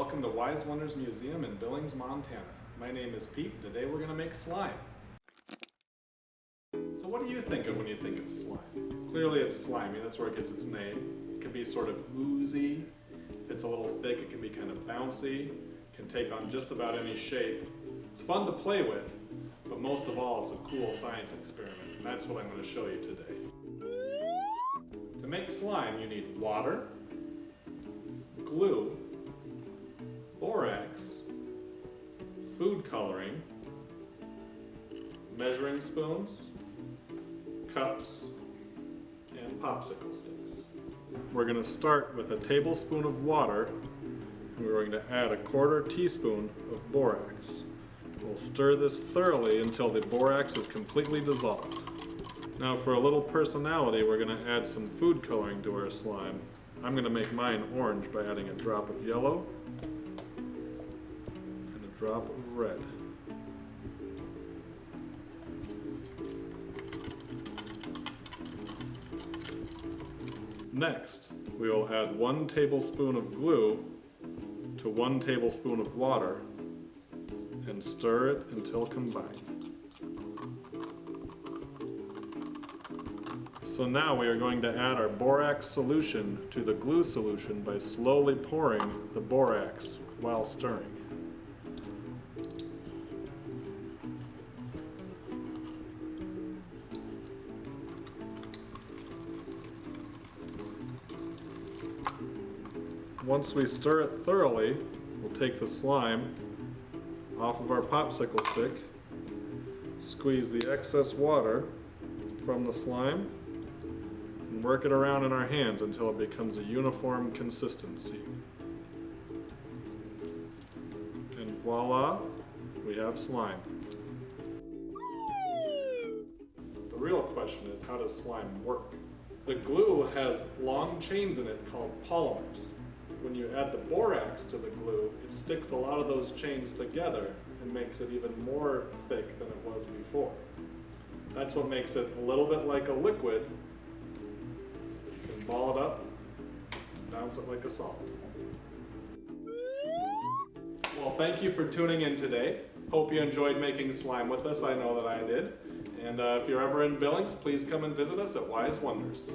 welcome to Wise Wonders Museum in Billings, Montana. My name is Pete, and today we're going to make slime. So what do you think of when you think of slime? Clearly it's slimy, that's where it gets its name. It can be sort of oozy. If it's a little thick, it can be kind of bouncy. It can take on just about any shape. It's fun to play with, but most of all, it's a cool science experiment, and that's what I'm going to show you today. To make slime, you need water, glue, borax, food coloring, measuring spoons, cups, and popsicle sticks. We're going to start with a tablespoon of water, and we're going to add a 1/4 teaspoon of borax. We'll stir this thoroughly until the borax is completely dissolved. Now for a little personality, we're going to add some food coloring to our slime. I'm going to make mine orange by adding a drop of yellow and a drop of red. Next, we will add 1 tablespoon of glue to 1 tablespoon of water and stir it until combined. So now we are going to add our borax solution to the glue solution by slowly pouring the borax while stirring. Once we stir it thoroughly, we'll take the slime off of our popsicle stick, squeeze the excess water from the slime, and work it around in our hands until it becomes a uniform consistency. And voila, we have slime. The real question is, how does slime work? The glue has long chains in it called polymers. When you add the borax to the glue, it sticks a lot of those chains together and makes it even more thick than it was before. That's what makes it a little bit like a liquid. You can ball it up, bounce it like a solid. Well, thank you for tuning in today. Hope you enjoyed making slime with us. I know that I did. And if you're ever in Billings, please come and visit us at Wise Wonders.